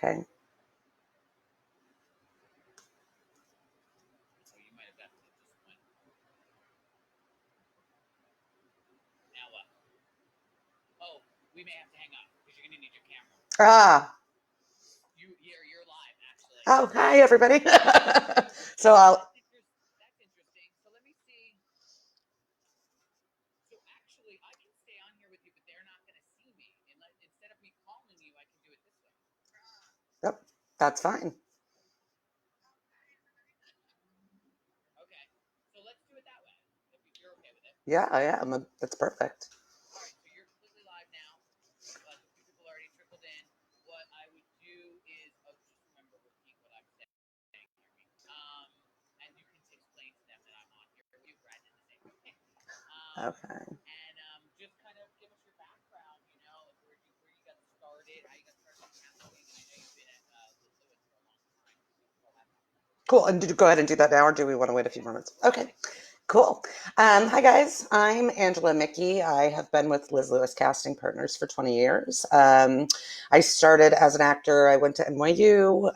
Okay. So you might have gotten it just one. Now what? Oh, we may have to hang up because you're gonna need your camera. You're live actually. Oh, hi everybody. So That's interesting. So let me see. So actually, I can stay on here with you, but they're not gonna see me. Instead of me calling you, I can do it this way. Yep, that's fine. Okay. So let's do it that way. If you're okay with it. Yeah, I am. That's perfect. All right. So you're completely live now. A few people already trickled in. What I would do is, just remember repeat what I'm saying. And you can explain to them that I'm on here with you, Brad, in the same way. Okay. And just kind of give us your background. You know, like where you got started, how you got started in casting. I know you've been at Liz Lewis for a long time. So Cool. And go ahead and do that now, or do we want to wait a few moments? Okay. Cool. Hi, guys. I'm Angela Mickey. I have been with Liz Lewis Casting Partners for 20 years. I started as an actor. I went to NYU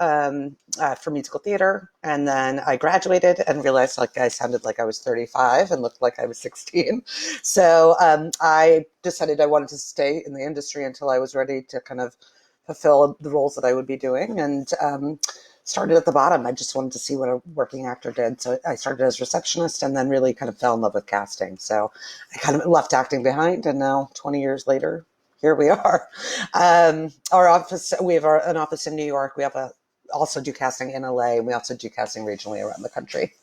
for musical theater, and then I graduated and realized like I sounded like I was 35 and looked like I was 16. So I decided I wanted to stay in the industry until I was ready to kind of fulfill the roles that I would be doing. And started at the bottom. I just wanted to see what a working actor did. So I started as receptionist and then really kind of fell in love with casting. So I kind of left acting behind, and now 20 years later, here we are. Our office, we have an office in New York. We have also do casting in LA, and we also do casting regionally around the country.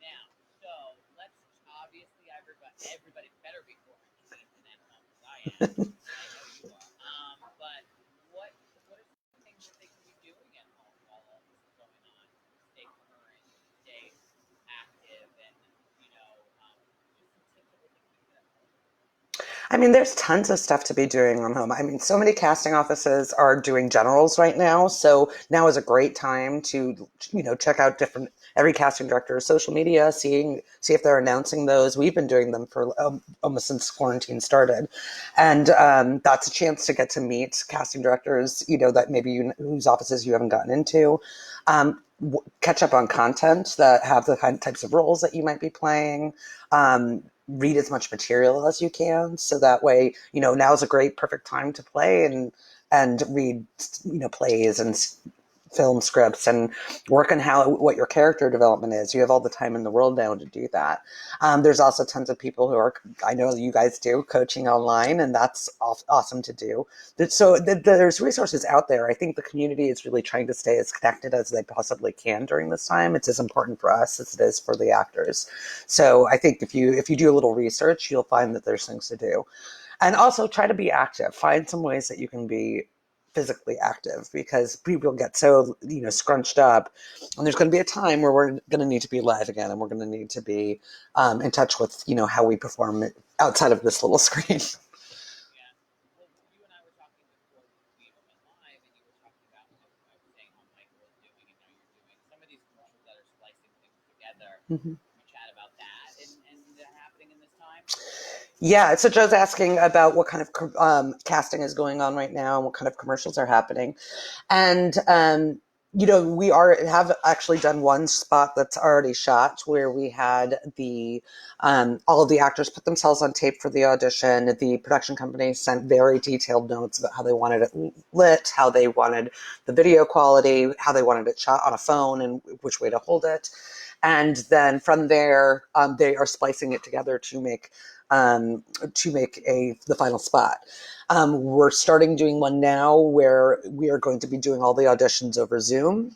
now, so let's obviously everybody better be quarantined in that home as I am. I know you are. But what are some things that they can be doing at home while all this is going on? Stay current, stay active, and just some tips that they can do at home. I mean, there's tons of stuff to be doing from home. I mean, so many casting offices are doing generals right now. So now is a great time to, check out every casting director's social media, see if they're announcing those. We've been doing them for almost since quarantine started. And that's a chance to get to meet casting directors, that maybe whose offices you haven't gotten into. Catch up on content that have the types of roles that you might be playing. Read as much material as you can, so that way, now is a perfect time to play and read, plays and film scripts and work on what your character development is. You have all the time in the world now to do that. There's also tons of people who are, I know you guys do, coaching online, and that's awesome to do. So there's resources out there. I think the community is really trying to stay as connected as they possibly can during this time. It's as important for us as it is for the actors. So I think if you do a little research, you'll find that there's things to do. And also try to be active. Find some ways that you can be physically active, because people get so scrunched up, and there's going to be a time where we're going to need to be live again, and we're going to need to be in touch with how we perform outside of this little screen. Yeah. Well, you and I were talking before we even went live, and you were talking about, I was saying how Michael was doing, and now you're doing some of these commercials that are splicing things together. Mm-hmm. We chat about that and happening in this time. Yeah, so Joe's asking about what kind of casting is going on right now and what kind of commercials are happening. And, we have actually done one spot that's already shot, where we had all of the actors put themselves on tape for the audition. The production company sent very detailed notes about how they wanted it lit, how they wanted the video quality, how they wanted it shot on a phone, and which way to hold it. And then from there, they are splicing it together to make the final spot. We're starting doing one now where we are going to be doing all the auditions over Zoom.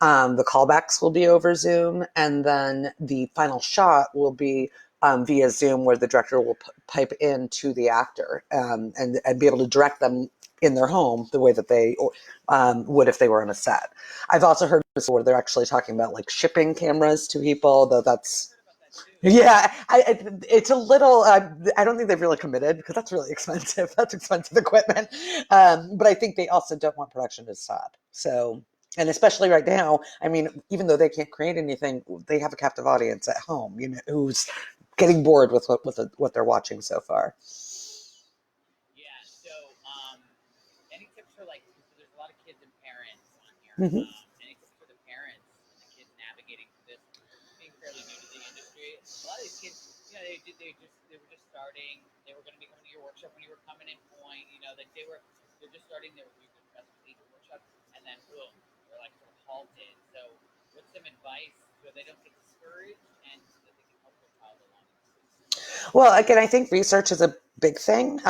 The callbacks will be over Zoom, and then the final shot will be via Zoom, where the director will pipe in to the actor and be able to direct them in their home the way that they would if they were on a set. I've also heard where they're actually talking about like shipping cameras to people, though that's yeah, it's a little. I don't think they've really committed, because that's really expensive. That's expensive equipment. But I think they also don't want production to stop. So, and especially right now, I mean, even though they can't create anything, they have a captive audience at home, who's getting bored with what they're watching so far. Yeah. So, any tips for, like, so there's a lot of kids and parents on here. Hmm. And it's for the parents and the kids navigating through this, being fairly new to the industry. A lot of these kids, they were just starting. They were going to be coming to your workshop when you were coming in point. That they're just starting. They were doing their best with each workshop, and then boom, they're like sort of halted. So, what's some advice so they don't get discouraged and so that they can help their child along? Well, again, I think research is a big thing.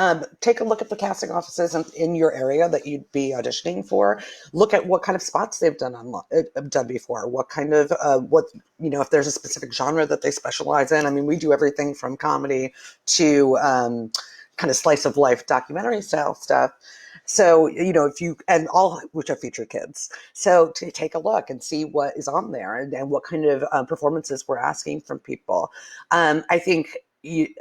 Take a look at the casting offices in your area that you'd be auditioning for. Look at what kind of spots they've done before. What kind of if there's a specific genre that they specialize in. I mean, we do everything from comedy to kind of slice of life documentary style stuff. So, if you, and all which are featured kids. So to take a look and see what is on there and what kind of performances we're asking from people. I think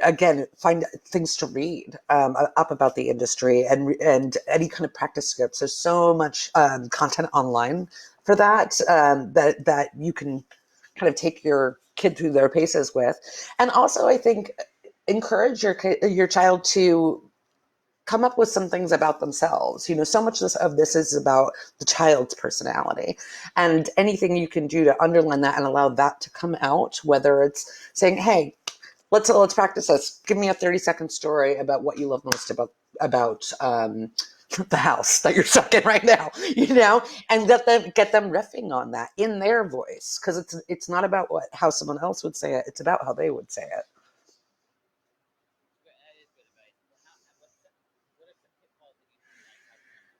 again, find things to read up about the industry and any kind of practice scripts. There's so much content online for that that you can kind of take your kid through their paces with. And also, I think encourage your child to come up with some things about themselves. So much of this is about the child's personality, and anything you can do to underline that and allow that to come out, whether it's saying, hey, let's practice this. Give me a 30-second story about what you love most about the house that you're stuck in right now, and get them riffing on that in their voice, because it's not about how someone else would say it. It's about how they would say it. That is good advice. What are some pitfalls that you see like how parents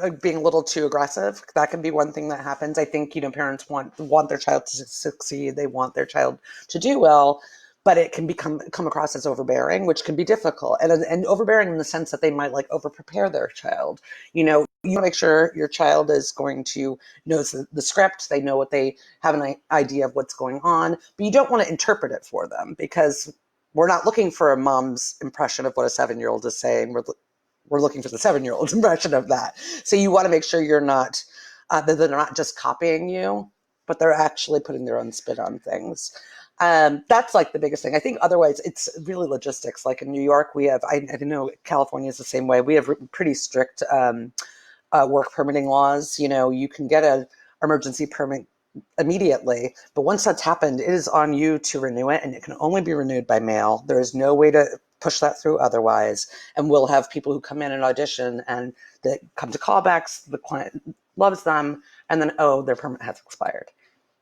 are? Being a little too aggressive, that can be one thing that happens. I think, parents want their child to succeed. They want their child to do well, but it can come across as overbearing, which can be difficult, and overbearing in the sense that they might like over prepare their child. You want to make sure your child is going to knows the script. They know what they have an idea of what's going on, but you don't want to interpret it for them, because we're not looking for a mom's impression of what a 7-year-old is saying. We're looking for the 7-year-old's impression of that. So you want to make sure that they're not just copying you, but they're actually putting their own spin on things. That's like the biggest thing. I think otherwise it's really logistics. Like in New York, we have, I know California is the same way. We have pretty strict work permitting laws. You can get an emergency permit immediately, but once that's happened, it is on you to renew it, and it can only be renewed by mail. There is no way to push that through otherwise. And we'll have people who come in and audition and that come to callbacks. The client loves them, and then, their permit has expired.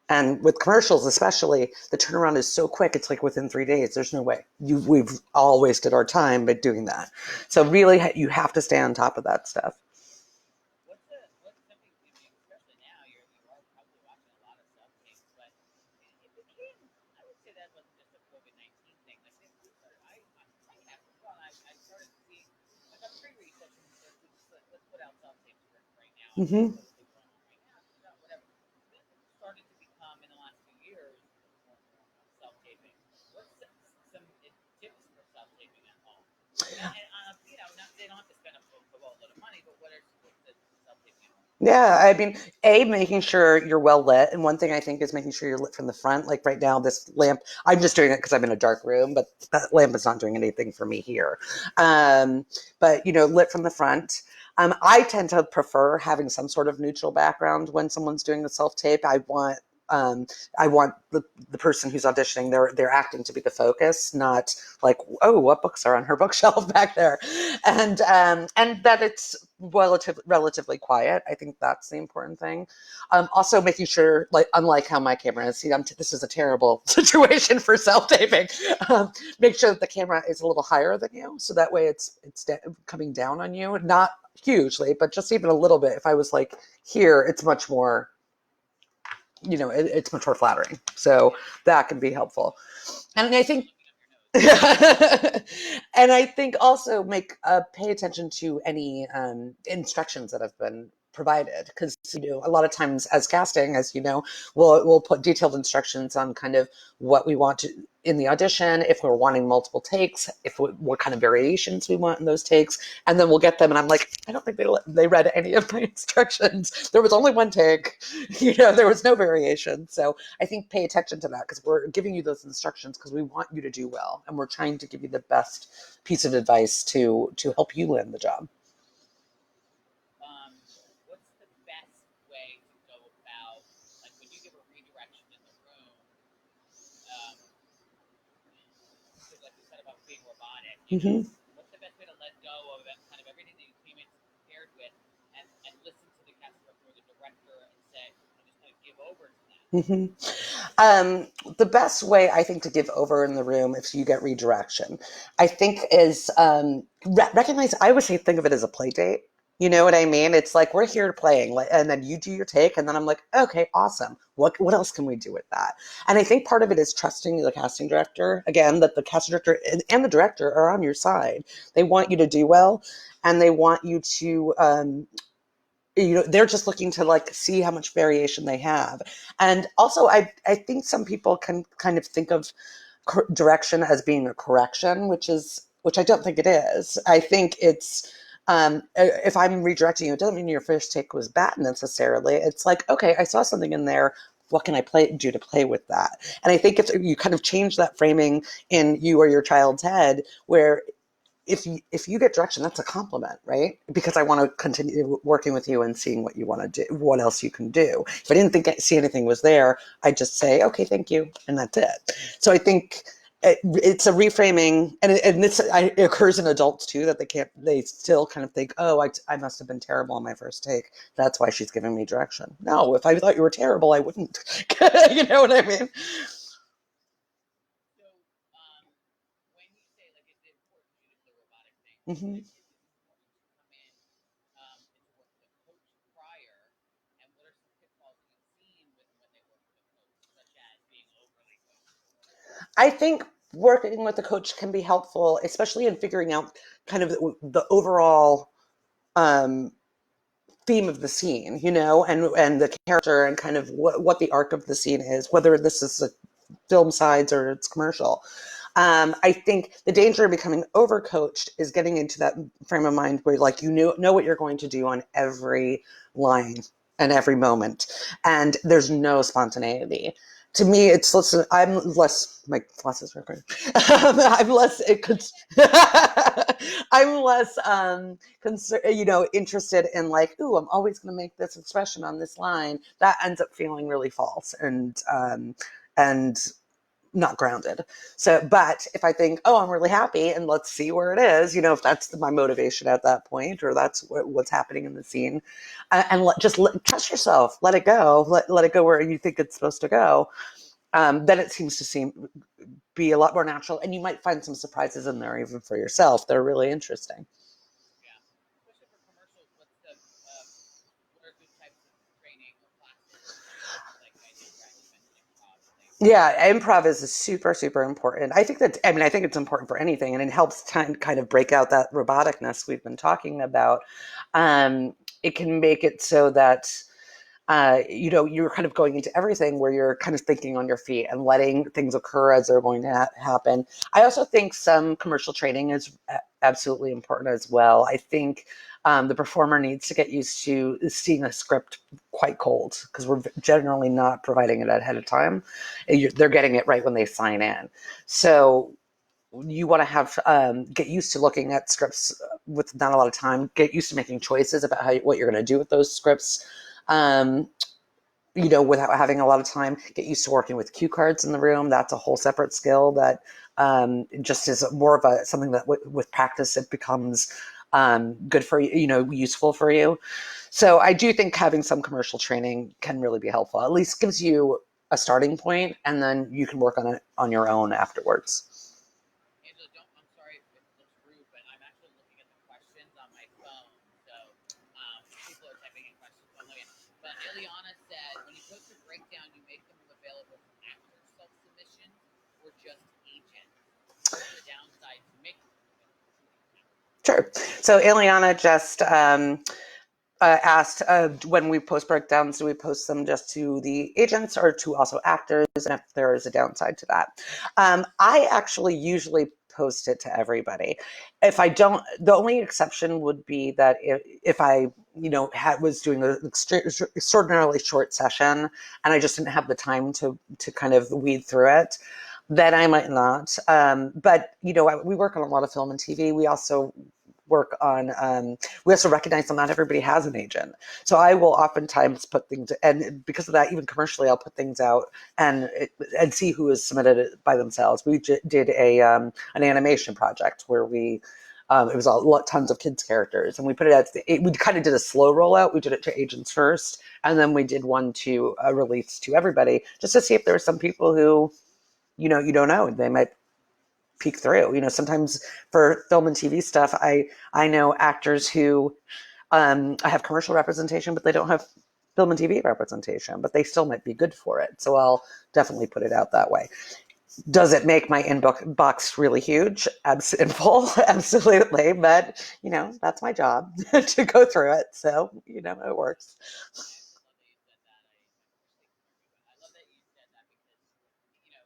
And with commercials, especially, the turnaround is so quick. It's like within 3 days. There's no way. We've all wasted our time by doing that. So really, you have to stay on top of that stuff. What's something, especially now, you are probably watching a lot of self tapes, but it became, I would say that wasn't just a COVID-19 thing. Like, I have to go on, I started seeing, like on pre-research, and let's put out self tapes right now. I Mm-hmm. put a big one on right now, whatever. This started to become, in the last few years, more and more self taping. What's some tips for self taping at home? Not, they don't have to spend a lot of money, but what's the self taping? Yeah, I mean, making sure you're well lit. And one thing I think is making sure you're lit from the front. Like right now, this lamp, I'm just doing it because I'm in a dark room, but that lamp is not doing anything for me here. But, lit from the front. I tend to prefer having some sort of neutral background when someone's doing the self tape. Um, I want the person who's auditioning, their acting to be the focus, not like, oh, what books are on her bookshelf back there, and that it's relatively quiet. I think that's the important thing. Also, making sure, like, unlike how my camera is, see, this is a terrible situation for self taping. Make sure that the camera is a little higher than you, so that way it's coming down on you, not hugely, but just even a little bit. If I was like here, it's much more it's much more flattering. So that can be helpful. And I think, and I think also pay attention to any instructions that have been provided, because a lot of times as casting, as you know, we'll put detailed instructions on kind of what we want to in the audition, if we're wanting multiple takes, what kind of variations we want in those takes, and then we'll get them, and I'm like, I don't think they read any of my instructions. There was only one take, there was no variation. So I think pay attention to that, because we're giving you those instructions because we want you to do well, and we're trying to give you the best piece of advice to help you land the job. Um, what's the best way to go about, like when you give a redirection in the room? Um, because like you said about being robotic, Mm-hmm. what's the best way to let go of that, kind of everything that you came in prepared with, and listen to the cast director or the director and say, and just kind of give over to that? Mm-hmm. The best way I think to give over in the room if you get redirection, I think is recognize. I always say think of it as a play date. You know what I mean? It's like we're here playing, and then you do your take, and then I'm like, okay, awesome. What else can we do with that? And I think part of it is trusting the casting director. Again, that the casting director and the director are on your side. They want you to do well, and they want you to they're just looking to like see how much variation they have. And also I think some people can kind of think of direction as being a correction, which I don't think it is. I think it's if I'm redirecting you, it doesn't mean your first take was bad necessarily. It's like, okay, I saw something in there, what can I do to play with that? And I think if you kind of change that framing in you or your child's head, where if you get direction, that's a compliment, right? Because I want to continue working with you and seeing what you want to do, what else you can do. If I didn't see anything was there, I just say, okay, thank you, and that's it. So I think it's a reframing, and it occurs in adults too, that they still kind of think, oh, I must have been terrible on my first take. That's why she's giving me direction. No, if I thought you were terrible, I wouldn't. You know what I mean? So, um, when you say like it's important to do the robotic thing, Mm-hmm. is it important to come in and to work with a coach prior? And what are some pitfalls that you've seen with when they work with a coach, such as being overly coached? I think working with a coach can be helpful, especially in figuring out kind of the overall um, theme of the scene, and the character, and kind of what the arc of the scene is, whether this is a film sides or it's commercial. I think the danger of becoming overcoached is getting into that frame of mind where like know what you're going to do on every line and every moment, and there's no spontaneity. To me, it's listen. I'm less. My glasses are great. I'm less. It could. I'm less interested in like, ooh, I'm always going to make this expression on this line. That ends up feeling really false and not grounded. So, but if I think, oh, I'm really happy and let's see where it is, if that's my motivation at that point, or that's what's happening in the scene, and trust yourself, let it go, let it go where you think it's supposed to go. Then it seems to be a lot more natural, and you might find some surprises in there even for yourself. They're really interesting. Yeah, especially for commercials. What are good types of training or classes to do? Like I know you mentioned improv things. Yeah, improv is super, super important. I think it's important for anything, and it helps kind of break out that roboticness we've been talking about. It can make it so that you're kind of going into everything where you're kind of thinking on your feet and letting things occur as they're going to happen. I also think some commercial training is absolutely important as well. I think the performer needs to get used to seeing a script quite cold, because we're generally not providing it ahead of time. They're getting it right when they sign in. So you want to have get used to looking at scripts with not a lot of time. Get used to making choices about what you're going to do with those scripts. Um, without having a lot of time. Get used to working with cue cards in the room. That's a whole separate skill that just is more of something that with practice it becomes good for you, useful for you. So I do think having some commercial training can really be helpful. At least gives you a starting point, and then you can work on it on your own afterwards. Angela, don't. I'm sorry if it looks rude, but I'm actually looking at the questions on my phone. So people are typing in questions. I'm looking. But Ileana said, when you post your breakdown, you make them available for actors' self submissions or just agents. What are the downsides to making them available to actors? Sure. So Ileana just asked when we post breakdowns, do we post them just to the agents or to also actors, and if there is a downside to that. I actually usually post it to everybody. If I don't, the only exception would be that if I, was doing an extraordinarily short session and I just didn't have the time to kind of weed through it, then I might not. But we work on a lot of film and TV. We also work on we also recognize that not everybody has an agent, so I will oftentimes put things, and because of that, even commercially, I'll put things out and see who has submitted it by themselves. We did an animation project where it was tons of kids characters, and we put it out. We kind of did a slow rollout. We did it to agents first, and then we did one to release to everybody, just to see if there were some people who you don't know, they might peek through. Sometimes for film and TV stuff, I know actors who have commercial representation, but they don't have film and TV representation, but they still might be good for it. So I'll definitely put it out that way. Does it make my inbox really huge and full? Absolutely. But, that's my job to go through it. So, it works. I love that you said that because, you know,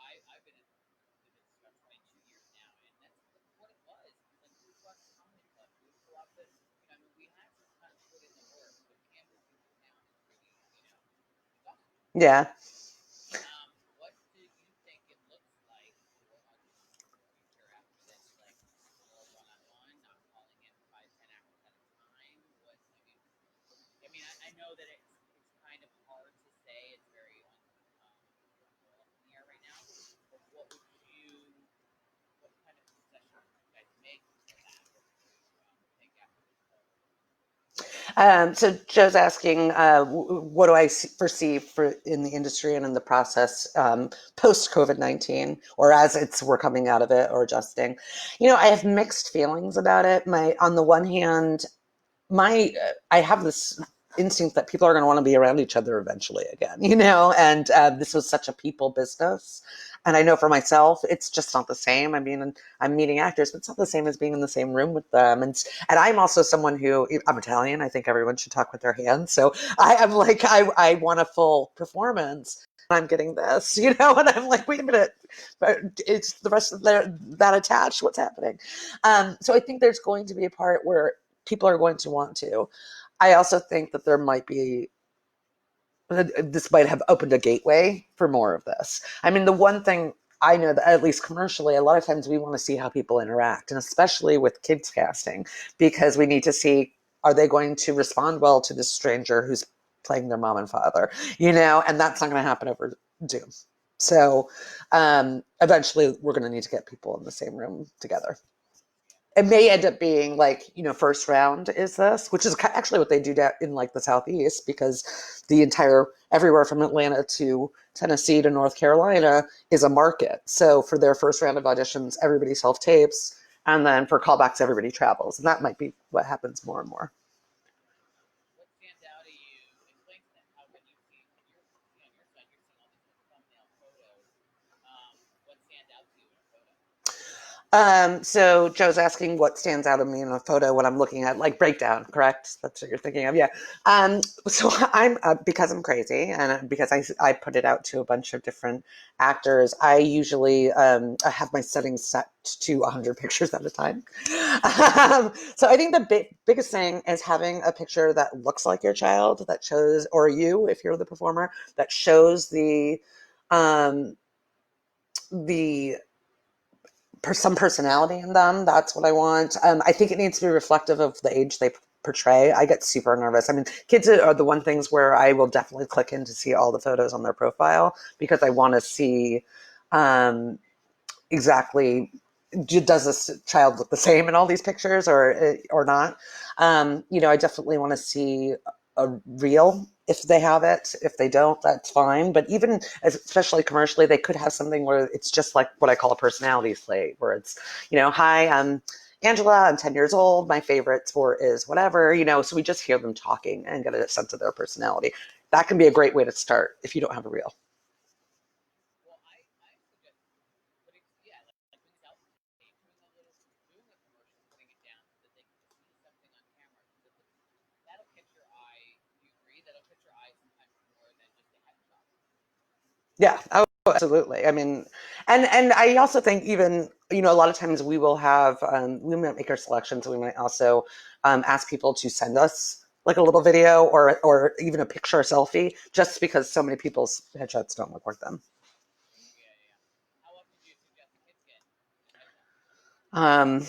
I've been in the business about 22 years now, and that's what it was. It was like we would go out to comedy clubs, we would go out to, I mean, we had to kind of put in the work, but canvassing the town is pretty, exhausting. Yeah. What do you think it looks like for auditions in the future after this? Like more one-on-one, not calling in 5, 10 hours at a time. I know that it's kind of hard to say. It's very we're up in the air right now. But what kind of concessions would you guys make for that? What would you think after this whole? So Joe's asking, what do I foresee for in the industry and in the process post COVID-19, or as we're coming out of it or adjusting? I have mixed feelings about it. On the one hand, I have this instinct that people are going to want to be around each other eventually again, and this was such a people business. And I know for myself, it's just not the same. I mean, I'm meeting actors, but it's not the same as being in the same room with them. And I'm also someone who, I'm Italian. I think everyone should talk with their hands. So I'm like, I want a full performance. I'm getting this, and I'm like, wait a minute, but it's the rest of that attached. What's happening? So I think there's going to be a part where people are going to want to. I also think that this might have opened a gateway for more of this. I mean, the one thing I know that at least commercially, a lot of times we want to see how people interact, and especially with kids casting, because we need to see, are they going to respond well to this stranger who's playing their mom and father, and that's not going to happen over Zoom. So eventually we're going to need to get people in the same room together. It may end up being like, first round is this, which is actually what they do in like the Southeast, because the entire, everywhere from Atlanta to Tennessee to North Carolina is a market. So for their first round of auditions, everybody self tapes. And then for callbacks, everybody travels. And that might be what happens more and more. What stands out to you? Explain to them how when when you're on your side, you're seeing all these thumbnail photos. What stands out to you in a photo? So Joe's asking what stands out of me in a photo when I'm looking at like breakdown, correct? That's what you're thinking of, yeah. So I'm because I'm crazy and because I put it out to a bunch of different actors. I usually I have my settings set to 100 pictures at a time. So I think the biggest thing is having a picture that looks like your child, that shows, or you if you're the performer, that shows um, the some personality in them. That's what I want. I think it needs to be reflective of the age they portray. I get super nervous. I mean, kids are the one things where I will definitely click in to see all the photos on their profile, because I want to see exactly, does this child look the same in all these pictures or not. I definitely want to see a real, if they have it. If they don't, that's fine. But even especially commercially, they could have something where it's just like what I call a personality slate, where it's, hi, I'm Angela, I'm 10 years old, my favorite sport is whatever, so we just hear them talking and get a sense of their personality. That can be a great way to start if you don't have a reel. Well, I suggest like doing self tape, doing a commercial, putting it down so that they can see something on camera. So that'll Yeah, oh, absolutely. I mean, and I also think even, a lot of times we will have we might make our selections. We might also ask people to send us like a little video or even a picture or selfie, just because so many people's headshots don't look like them. Yeah, yeah. How often do you suggest the kids get headshots? Um,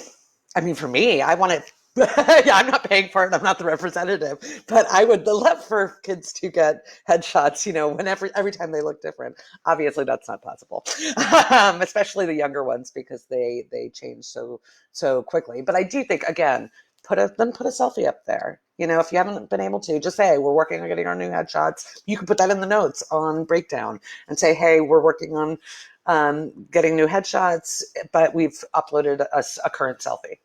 I mean, for me, I want it. Yeah, I'm not paying for it. I'm not the representative, but I would love for kids to get headshots. Whenever every time they look different. Obviously, that's not possible, especially the younger ones because they change so quickly. But I do think again, put a selfie up there. If you haven't been able to, just say we're working on getting our new headshots. You can put that in the notes on breakdown and say, hey, we're working on getting new headshots, but we've uploaded a current selfie.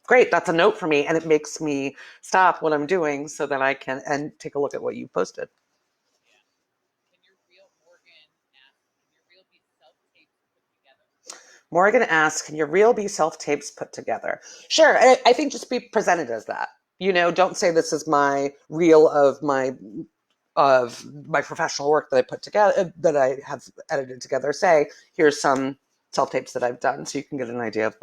Great, that's a note for me, and it makes me stop what I'm doing so that I can and take a look at what you posted. Yeah. Can your real Morgan ask? Can your real be self tapes put together? Morgan asks, "Can your reel be self tapes put together?" Sure, I think just be presented as that. Don't say this is my reel of my professional work that I put together, that I have edited together. Say, here's some self tapes that I've done, so you can get an idea of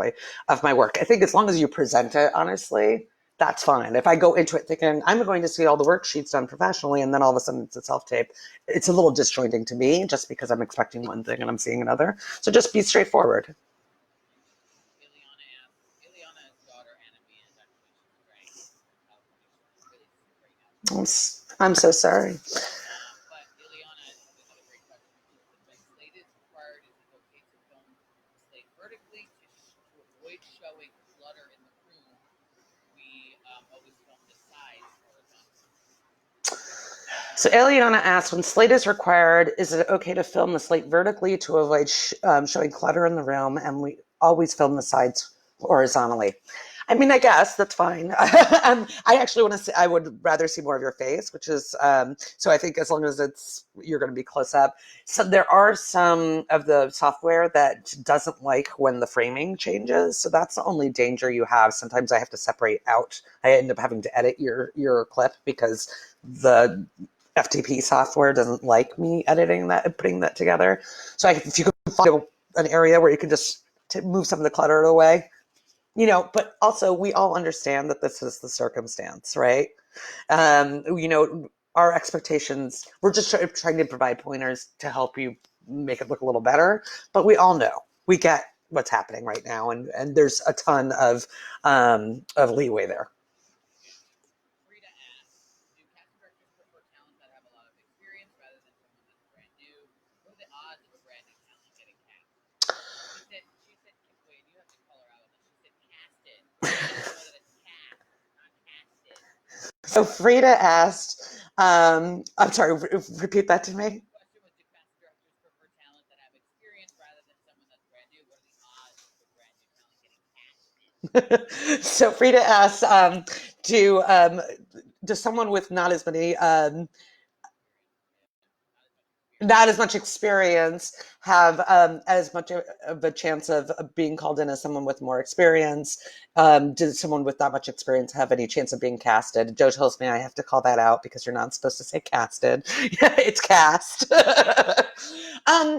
my work. I think as long as you present it honestly, that's fine. If I go into it thinking I'm going to see all the worksheets done professionally, and then all of a sudden it's a self tape, it's a little disjointing to me, just because I'm expecting one thing and I'm seeing another. So just be straightforward. Ileana's daughter Anamia is actually she's straying from California. She's really sick right now. She's I'm, not feeling well. I'm so sorry. But Ileana had another great question. She said, when slate is required, is it okay to film the slate vertically to avoid showing clutter in the room? We always film the sides horizontally. So Eliana asked, when slate is required, is it okay to film the slate vertically to avoid showing clutter in the room? And we always film the sides horizontally. I mean, I guess that's fine. I actually want to see, I would rather see more of your face, which is, so I think as long as you're going to be close up. So there are some of the software that doesn't like when the framing changes. So that's the only danger you have. Sometimes I have to separate out. I end up having to edit your clip because the FTP software doesn't like me editing that and putting that together. So if you could find an area where you can just move some of the clutter away, but also we all understand that this is the circumstance, right? Our expectations, we're just trying to provide pointers to help you make it look a little better, but we all know, we get what's happening right now, and there's a ton of leeway there. Yeah. Frida asks, do casting directors prefer talent that have a lot of experience rather than someone that's brand new? What are the odds of a brand new talent getting cast? She said, wait, you have to call her out on this. She said casted. She doesn't know that it's cast, not casted. So Frida asked, I'm sorry, repeat that to me. The question was, do casting directors prefer talent that have experience rather than someone that's brand new? What are the odds of a brand new talent getting casted? So Frida asks, do does someone with not as many not as much experience have as much of a chance of being called in as someone with more experience? Does someone with that much experience have any chance of being casted? Joe tells me I have to call that out because you're not supposed to say casted. It's cast.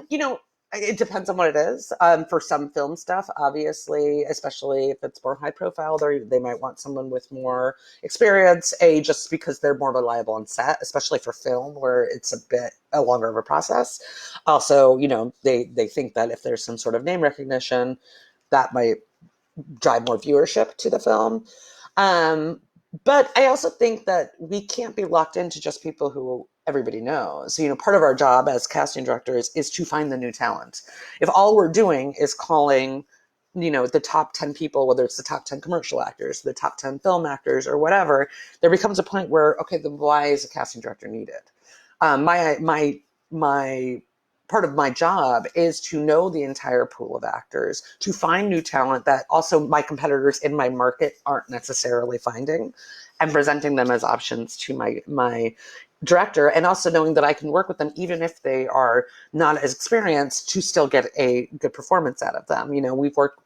You know, it depends on what it is. For some film stuff, obviously, especially if it's more high profile, they might want someone with more experience, just because they're more reliable on set, especially for film where it's a bit longer of a process. Also, they think that if there's some sort of name recognition, that might drive more viewership to the film. Um, but I also think that we can't be locked into just people who everybody knows. So, part of our job as casting directors is to find the new talent. If all we're doing is calling, the top 10 people, whether it's the top 10 commercial actors, the top 10 film actors, or whatever, there becomes a point where, okay, then why is a casting director needed? My part of my job is to know the entire pool of actors, to find new talent that also my competitors in my market aren't necessarily finding, and presenting them as options to my director, and also knowing that I can work with them even if they are not as experienced, to still get a good performance out of them. We've worked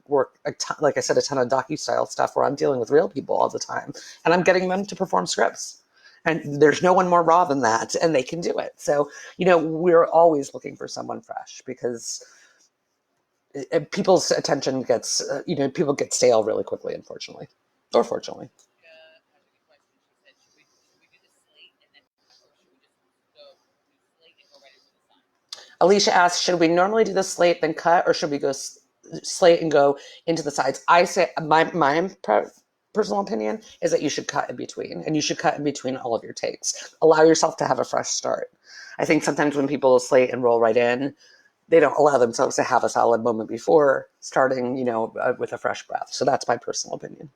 a ton, like I said, a ton of docu-style stuff where I'm dealing with real people all the time, and I'm getting them to perform scripts. And there's no one more raw than that, and they can do it. So, we're always looking for someone fresh because people's attention gets, people get stale really quickly, unfortunately, or fortunately. Has a good question. She said, should we do the slate and then cut, or should we just go do slate and go right into the sign? Alicia asks, should we normally do the slate then cut, or should we go slate and go into the sides? I say my personal opinion is that you should cut in between, and you should cut in between all of your takes. Allow yourself to have a fresh start. I think sometimes when people slate and roll right in, they don't allow themselves to have a solid moment before starting, with a fresh breath. So that's my personal opinion.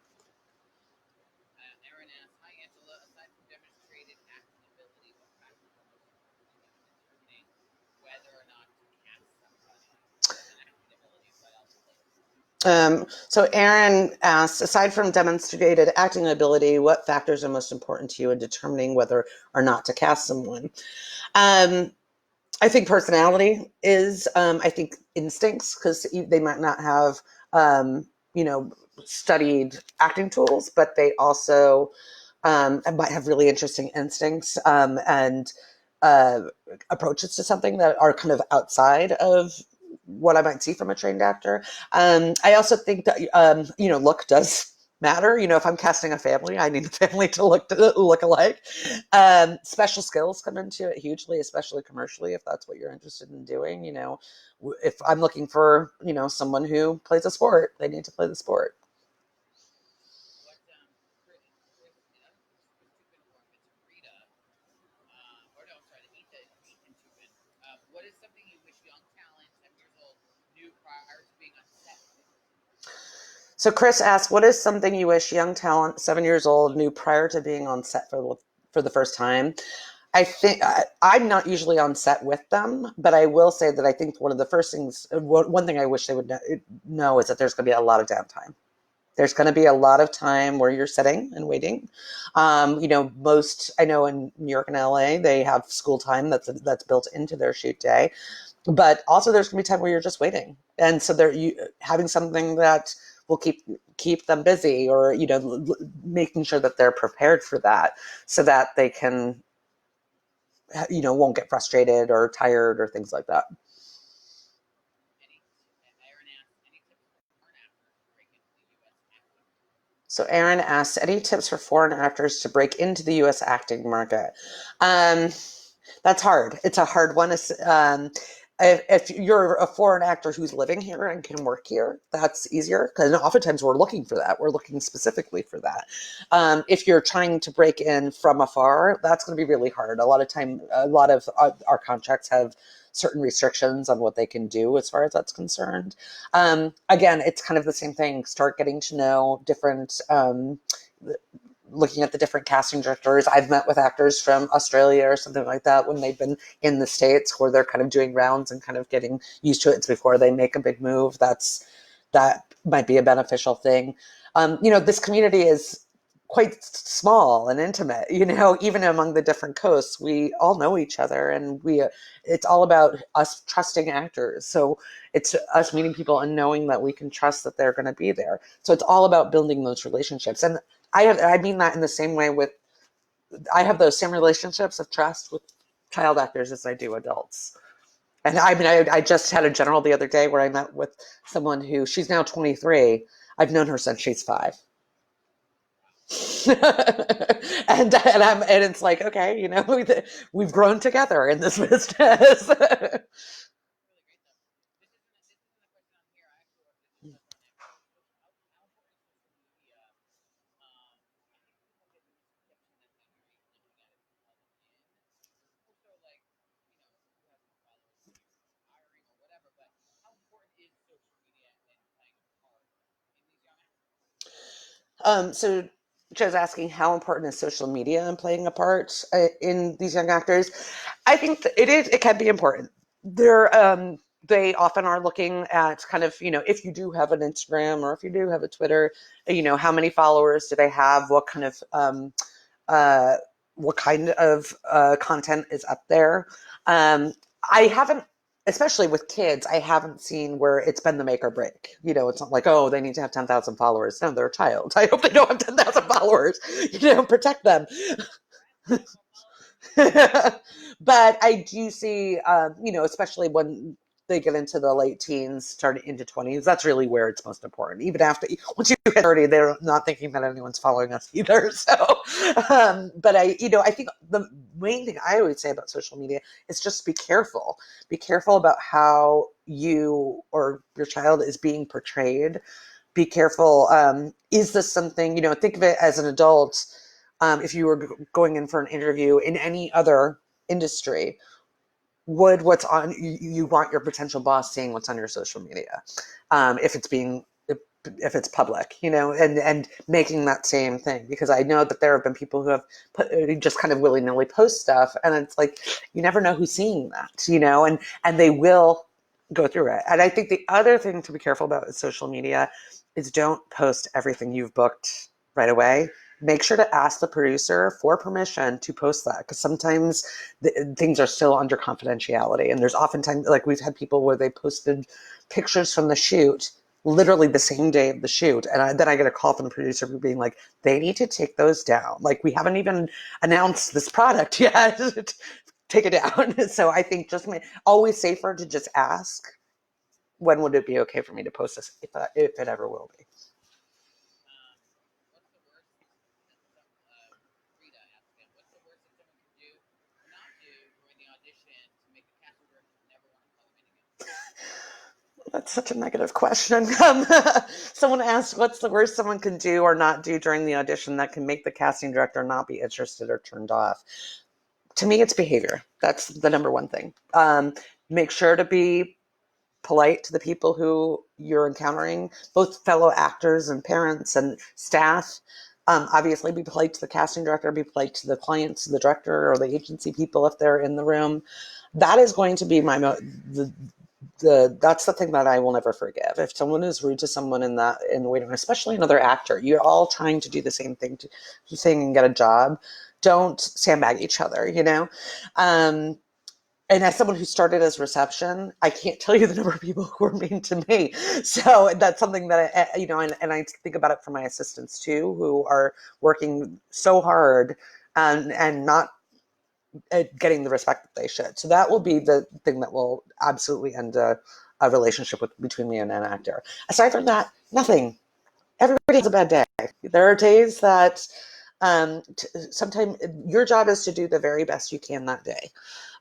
Aaron asks, hi Angela, aside from demonstrated acting ability, what factors are most important to you in determining whether or not to cast somebody? Other than acting ability, what else plays? So Aaron asks, aside from demonstrated acting ability, what factors are most important to you in determining whether or not to cast someone? Um, I think personality is, I think instincts, because they might not have, you know, studied acting tools, but they also might have really interesting instincts and uh, approaches to something that are kind of outside of what I might see from a trained actor. I also think that, look does matter. If I'm casting a family, I need the family to look alike. Special skills come into it hugely, especially commercially, if that's what you're interested in doing. If I'm looking for, someone who plays a sport, they need to play the sport. What Chris, Chris Tupin, or if it's Rita, or no, I'm sorry, Ethan Tupin. What is something you wish young talent, 7 years old, knew prior to being on set for the first time? So Chris asks, what is something you wish young talent, 7 years old, knew prior to being on set for the first time? I think I'm not usually on set with them, but I will say that I think one of the first things, one thing I wish they would know is that there's going to be a lot of downtime. There's going to be a lot of time where you're sitting and waiting. I know in New York and LA, they have school time that's built into their shoot day, but also there's going to be time where you're just waiting, and so they're having something that will keep them busy, or making sure that they're prepared for that, so that they can won't get frustrated or tired or things like that. Aaron asks, any tips for foreign actors to break into the U.S. acting market? So Aaron asks, any tips for foreign actors to break into the U.S. acting market? Um, that's hard. It's a hard one. If you're a foreign actor who's living here and can work here, that's easier, because oftentimes we're looking for that. We're looking specifically for that. If you're trying to break in from afar, that's going to be really hard. A lot of our contracts have certain restrictions on what they can do as far as that's concerned. Again, it's kind of the same thing. Start getting to know different. Looking at the different casting directors. I've met with actors from Australia or something like that when they've been in the States, where they're kind of doing rounds and kind of getting used to it. It's before they make a big move. That might be a beneficial thing. This community is quite small and intimate. Even among the different coasts, we all know each other, and it's all about us trusting actors. So it's us meeting people and knowing that we can trust that they're going to be there. So it's all about building those relationships. And I mean that in the same way I have those same relationships of trust with child actors as I do adults. And I mean, I just had a general the other day where I met with someone who, she's now 23. I've known her since she's 5. And it's like, okay, we've grown together in this business. Really great though. This isn't a question on here. I actually wrote this just on there. How important is social media? I think people get the misconception that when you're looking at it from all in, more so like, who has more followers when you're hiring or whatever. But how important is social media and playing a part in these young actors? So Joe's asking, how important is social media in playing a part in these young actors? I think that it is. It can be important. They often are looking at kind of, if you do have an Instagram or if you do have a Twitter, how many followers do they have? Uh, what kind of content is up there? I haven't, especially with kids, I haven't seen where it's been the make or break. It's not like, oh, they need to have 10,000 followers. No, they're a child. I hope they don't have 10,000 followers. Protect them. Get them apologizing. But I do see, especially when they get into the late teens, starting into 20s, that's really where it's most important. Even after, once you hit 30, they're not thinking that anyone's following us either. So, but I think the main thing I always say about social media is just be careful. Be careful about how you or your child is being portrayed. Be careful. Is this something, think of it as an adult. If you were going in for an interview in any other industry, would what's on you want your potential boss seeing what's on your social media, if it's being if it's public, and making that same thing, because I know that there have been people who have just kind of willy-nilly post stuff, and it's like you never know who's seeing that, and they will go through it. And I think the other thing to be careful about with social media is don't post everything you've booked right away. Make sure to ask the producer for permission to post that, because sometimes things are still under confidentiality, and there's oftentimes, like, we've had people where they posted pictures from the shoot literally the same day of the shoot, and then I get a call from the producer being like, they need to take those down, like, we haven't even announced this product yet. Take it down. So I think just always safer to just ask, when would it be okay for me to post this, if it ever will be. What's the worst? Rita asked again. What's the worst that someone can do or not do during the audition to make the casting director never want to call them in again? That's such a negative question. Someone asked, what's the worst someone can do or not do during the audition that can make the casting director not be interested or turned off? To me, it's behavior. That's the number one thing. Make sure to be polite to the people who you're encountering, both fellow actors and parents and staff. Obviously, be polite to the casting director, be polite to the clients, the director, or the agency people if they're in the room. That is going to be that's the thing that I will never forgive. If someone is rude to someone in the waiting room, especially another actor, you're all trying to do the same thing and get a job. Don't sandbag each other, Um, and as someone who started as reception, I can't tell you the number of people who are mean to me. So that's something that and I think about it for my assistants too, who are working so hard and not getting the respect that they should. So that will be the thing that will absolutely end a relationship between me and an actor. Aside from that, nothing. Everybody has a bad day. There are days that sometimes your job is to do the very best you can that day.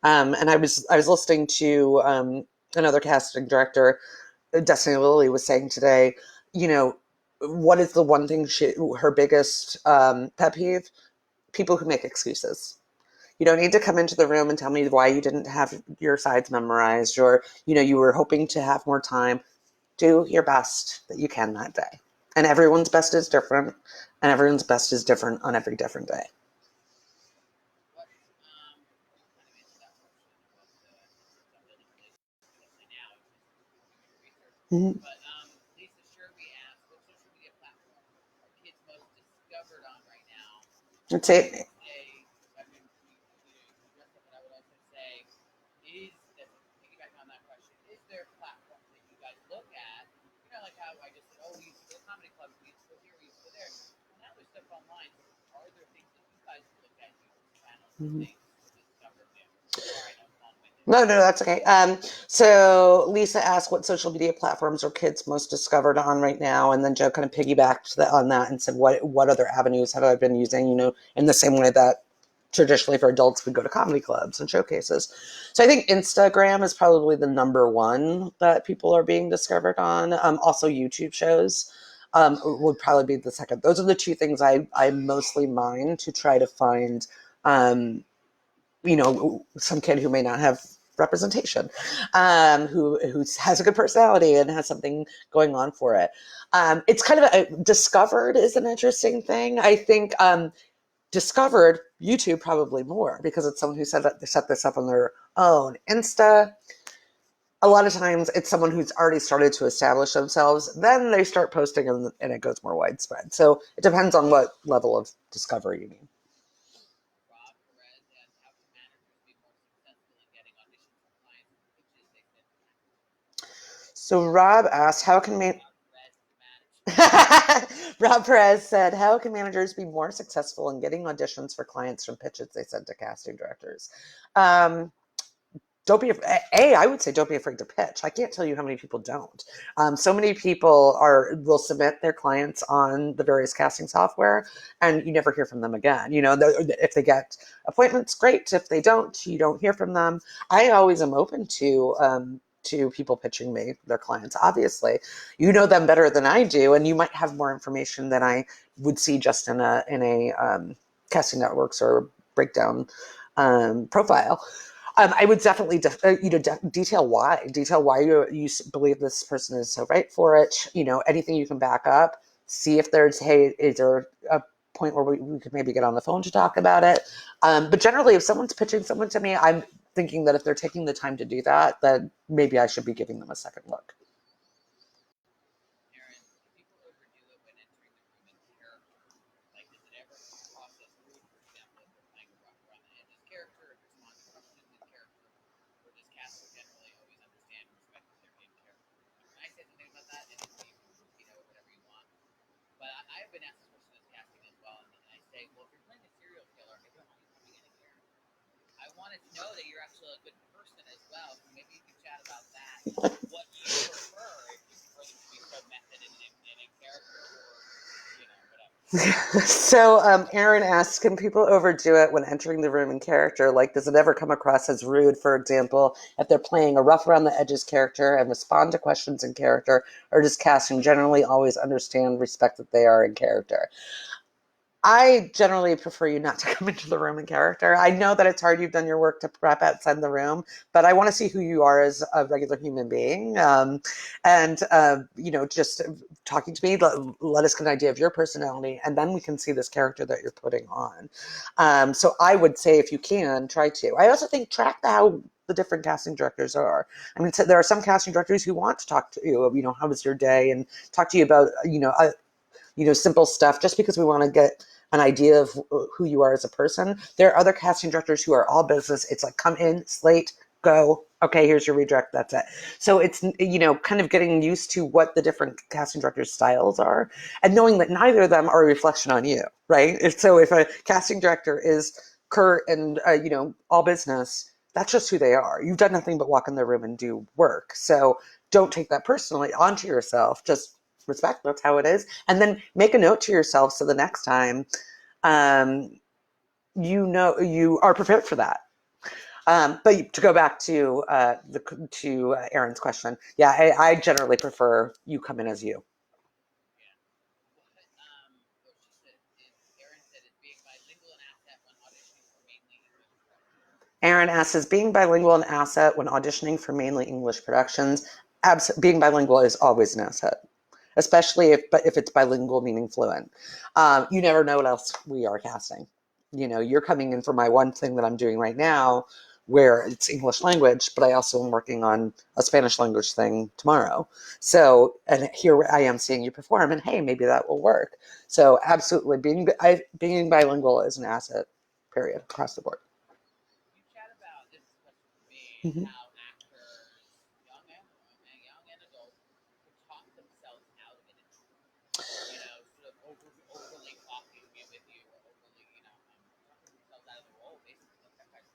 And I was listening to another casting director, Destiny Lilly, was saying today, what is the one thing her biggest pet peeve? People who make excuses. You don't need to come into the room and tell me why you didn't have your sides memorized, or you were hoping to have more time. Do your best that you can that day. And everyone's best is different, and everyone's best is different on every different day. What you kind of answered that question about it's not really related, especially now, doing your research. Mm-hmm. But Lisa Sherby asked, what social media platform are kids most discovered on right now? That's I would it. say, I mean, you addressed that, but I would also say, is that piggybacking on that question, is there platforms that you guys look at? Like how I just said, oh, we used to go to comedy clubs, we used to go here, we used to go there. Well, now there's stuff online. So are there things that you guys look at, YouTube channels and Mm-hmm. things to discover them? Sorry, I know I'm long-winded. No, no, that's okay. So Lisa asked what social media platforms are kids most discovered on right now, and then Joe kind of piggybacked on that and said, "What other avenues have I been using?" In the same way that traditionally for adults we go to comedy clubs and showcases. So I think Instagram is probably the number one that people are being discovered on. Also, YouTube shows would probably be the second. Those are the two things I mostly mind to try to find. Some kid who may not have representation, who has a good personality and has something going on for it. It's kind of discovered is an interesting thing. I think discovered YouTube probably more because it's someone who said that they set this up on their own. Insta, a lot of times it's someone who's already started to establish themselves. Then they start posting and it goes more widespread. So it depends on what level of discovery you mean. Rob Perez asked, how can managers be more successful in getting auditions from clients and pitches they send back? So Rob asked, how can Rob man- Perez, the manager. Rob Perez said, "How can managers be more successful in getting auditions for clients from pitches they send to casting directors?" Um, don't be I would say don't be afraid to pitch. I can't tell you how many people don't. So many people will submit their clients on the various casting software, and you never hear from them again. If they get appointments, great. If they don't, you don't hear from them. I always am open to people pitching me their clients. Obviously, you know them better than I do, and you might have more information than I would see just in a casting networks or breakdown profile. I would definitely, detail why you believe this person is so right for it. Anything you can back up. See if hey, is there a point where we could maybe get on the phone to talk about it? But generally, if someone's pitching someone to me, I'm thinking that if they're taking the time to do that, then maybe I should be giving them a second look. Aaron, people overdo it when entering the room in character. Like, does it ever come across as rude, for example, if they're playing a rough around the edges character, if respond to questions in character, or does casting generally always understand and respect that they're in character? I say something about that, and then whatever you want. But I've been asked this question as casting as well, and I say, well, if you're playing a serial killer, I don't want you coming in character. I wanted to know that you're actually a good person as well, so maybe you can chat about that. What you prefer, if you prefer them to be so method and in character, or whatever. So Aaron asks, can people overdo it when entering the room in character? Like, does it ever come across as rude, for example, if they're playing a rough around the edges character and respond to questions in character, or does casting generally always understand, respect that they are in character? I generally prefer you not to come into the room in character. I know that it's hard. You've done your work to prep outside the room, but I want to see who you are as a regular human being. Just talking to me, let us get an idea of your personality, and then we can see this character that you're putting on. So I would say, if you can, try to. I also think track how the different casting directors are. I mean, so there are some casting directors who want to talk to you. How was your day, and talk to you about simple stuff, just because we want to get an idea of who you are as a person. There are other casting directors who are all business. It's like, come in, slate, go. Okay, here's your redirect. That's it. So it's, kind of getting used to what the different casting directors' styles are, and knowing that neither of them are a reflection on you, right? So if a casting director is curt and, all business, that's just who they are. You've done nothing but walk in their room and do work. So don't take that personally onto yourself. Just respect, that's how it is, and then make a note to yourself so the next time um, you are prepared for that. But to go back to Aaron's question, yeah, I generally prefer you come in as you. Yeah. What she said is, Aaron said, is being bilingual an asset when auditioning for mainly English productions? Aaron asks, is being bilingual an asset when auditioning for mainly English productions? Being bilingual is always an asset, especially if it's bilingual, meaning fluent. You never know what else we are casting. You're coming in for my one thing that I'm doing right now, where it's English language, but I also am working on a Spanish language thing tomorrow. So, and here I am seeing you perform, and hey, maybe that will work. So, absolutely, being bilingual is an asset. Period, across the board. You chat about this is a question for me, Mm-hmm. how actors, young and adults, could talk themselves out of it in the room. Sort of overly talking with you, or overly, talking themselves out of the role. Basically, like that guy's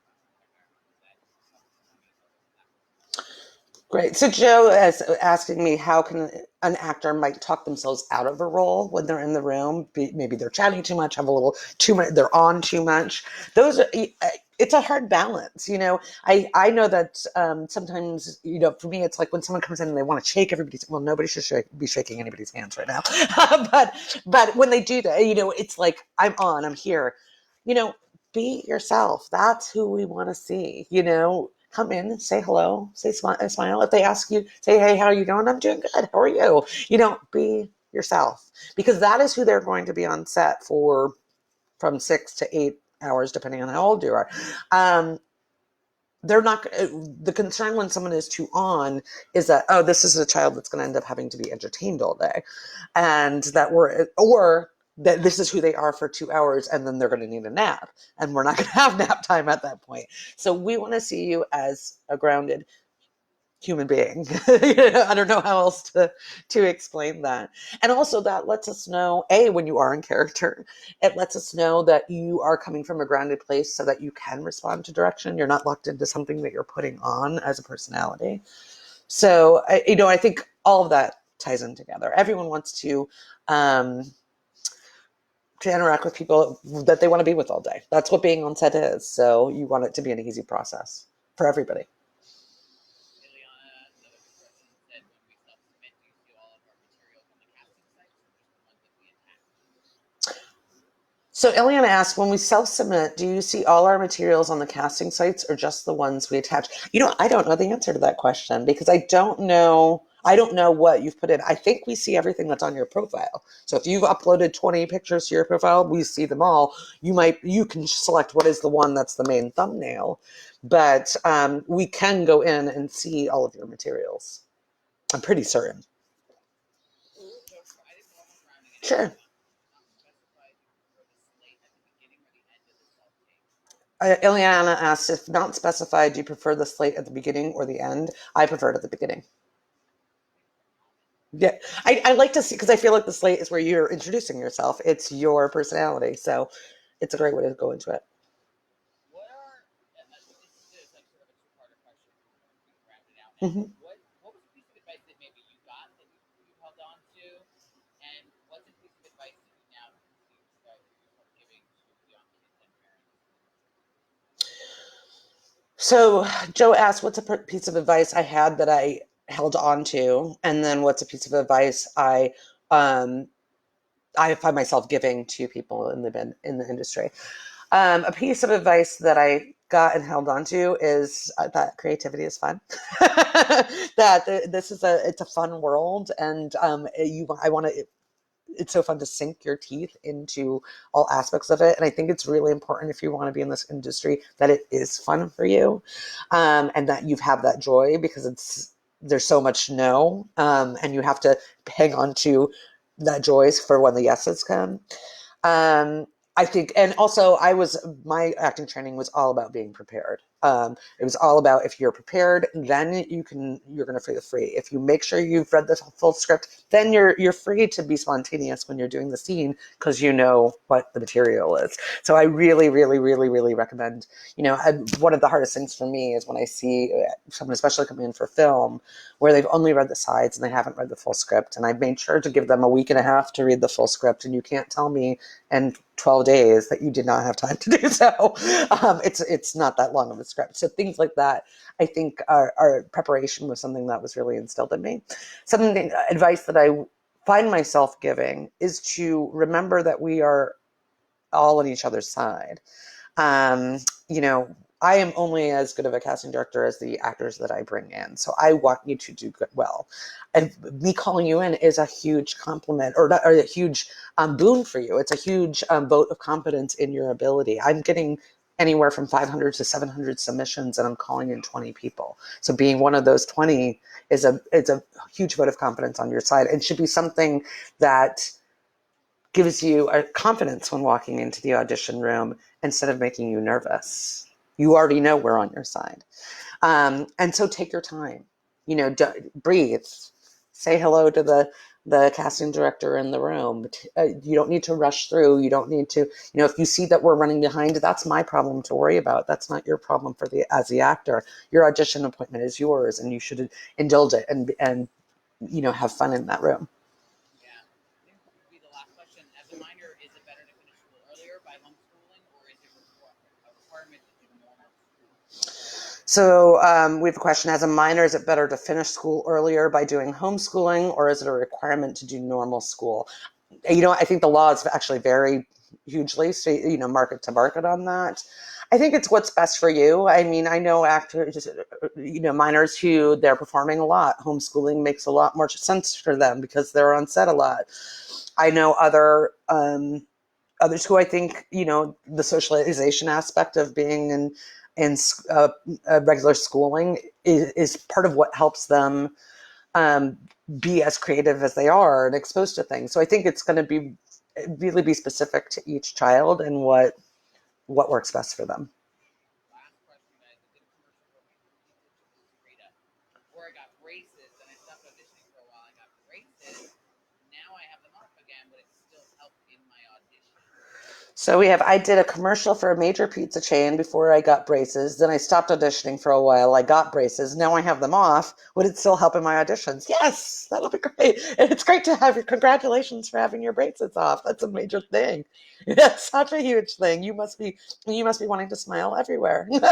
that talking Great. So Joe is asking me, how can an actor might talk themselves out of a role when they're in the room? Maybe they're chatting too much, have a little too much, they're on too much. Those are, it's a hard balance. I know that sometimes, for me, it's like when someone comes in and they want to shake everybody's, well, nobody should be shaking anybody's hands right now. but when they do that, it's like, I'm here, you know, be yourself. That's who we want to see. Come in, say hello, say smile. If they ask you, say, hey, how are you doing? I'm doing good. How are you? Be yourself, because that is who they're going to be on set for, from 6 to 8 hours, depending on how old you are. They're not, the concern when someone is too on is that, oh, this is a child that's going to end up having to be entertained all day, and or that this is who they are for 2 hours, and then they're going to need a nap, and we're not going to have nap time at that point. So we want to see you as a grounded, human being. I don't know how else to explain that. And also that lets us know, A, when you are in character, it lets us know that you are coming from a grounded place so that you can respond to direction. You're not locked into something that you're putting on as a personality. So, I think all of that ties in together. Everyone wants um, to interact with people that they want to be with all day. That's what being on set is. So you want it to be an easy process for everybody. Ileana, another good question, said when we self-submit, do you see all of our materials on the casting sites or just the ones that we attach? So Ileana asked, when we self-submit, do you see all our materials on the casting sites or just the ones we attach? I don't know the answer to that question because I don't know what you've put in. I think we see everything that's on your profile. So if you've uploaded 20 pictures to your profile, we see them all. You can select what is the one that's the main thumbnail, but we can go in and see all of your materials. I'm pretty certain. So I did one more round again. Sure. Not specified for the slate at the beginning or the end of the self-tape. Ileana asked, if not specified, do you prefer the slate at the beginning or the end? I prefer it at the beginning. Yeah, I like to see, because I feel like the slate is where you're introducing yourself. It's your personality, so it's a great way to go into it. What are this is like sort of a two-parter question. We can round it out now. Mhm. What was a piece of advice that maybe you got that you held on to, and what's a piece of advice that you now start giving to young kids and parents? So Joe asked, what's a piece of advice I had that I held on to, and then what's a piece of advice um, I find myself giving to people in the industry. A piece of advice that I got and held on to is that creativity is fun. That this is it's a fun world, and I want to. It's so fun to sink your teeth into all aspects of it, and I think it's really important if you want to be in this industry that it is fun for you, and that you have that joy because there's so much no, and you have to hang on to that joys for when the yeses come. um, I think, and also my acting training was all about being prepared. It was all about, if you're prepared, then you're going to feel free. If you make sure you've read the full script, then you're free to be spontaneous when you're doing the scene because you know what the material is. So I really, really, really, really recommend, one of the hardest things for me is when I see someone, especially coming in for film, where they've only read the sides and they haven't read the full script. And I've made sure to give them a week and a half to read the full script. And you can't tell me in 12 days that you did not have time to do so. It's not that long of a script. So things like that, I think our preparation was something that was really instilled in me. Something advice that I find myself giving is to remember that we are all on each other's side. um, you know, I am only as good of a casting director as the actors that I bring in. So I want you to do good well. And me calling you in is a huge compliment, or a huge boon for you. It's a huge vote of confidence in your ability. I'm getting anywhere from 500 to 700 submissions, and I'm calling in 20 people. So being one of those 20 it's a huge vote of confidence on your side. It should be something that gives you a confidence when walking into the audition room instead of making you nervous. You already know we're on your side. And so take your time, breathe, say hello to the casting director in the room. You don't need to rush through. You don't need to, if you see that we're running behind, that's my problem to worry about. That's not your problem as the actor. Your audition appointment is yours, and you should indulge it and have fun in that room. Yeah, I think would be the last question. As a minor, is it better to finish school earlier by homeschooling, or is it a requirement to do normal school? So we have a question. As a minor, is it better to finish school earlier by doing homeschooling, or is it a requirement to do normal school? I think the laws actually vary hugely, so, market to market on that. I think it's what's best for you. I mean, I know actors, minors who they're performing a lot. Homeschooling makes a lot more sense for them because they're on set a lot. I know others who I think, the socialization aspect of being in uh, regular schooling is part of what helps them um, be as creative as they are and exposed to things. So I think it's going to really be specific to each child and what works best for them. Last question, guys. I did a commercial for my pizza, which is Rita. Before I So I did a commercial for a major pizza chain before I got braces. Then I stopped auditioning for a while. I got braces. Now I have them off. Would it still help in my auditions? Yes, that'll be great. And it's great to have your congratulations for having your braces off. That's a major thing. That's such a huge thing. You must be wanting to smile everywhere. So good.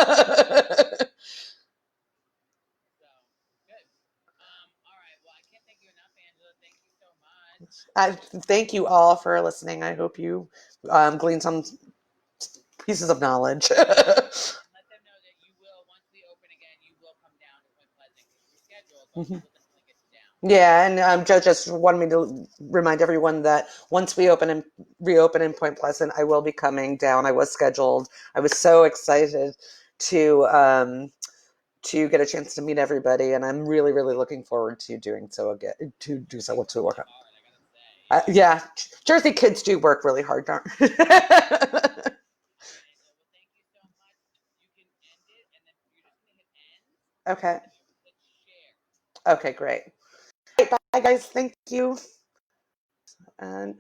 All right. Well, I can't thank you enough, Angela. Thank you so much. I thank you all for listening. I hope you glean some pieces of knowledge. And let them know that you will, once we open again, you will come down to Point Pleasant because you're scheduled, but we will definitely get you down. Yeah, and Joe just wanted me to remind everyone that once we reopen in Point Pleasant, I will be coming down. I was scheduled. I was so excited to get a chance to meet everybody, and I'm really, really looking forward to doing so again. To do so, Working to work really on. hard, I gotta say. Yeah. Yeah, Jersey kids do work really hard, don't? All right, Angela. Well, thank you so much. You can end it, and then you're just gonna hit end, Okay. and then hit share. Okay, great. Bye, guys. Thank you. And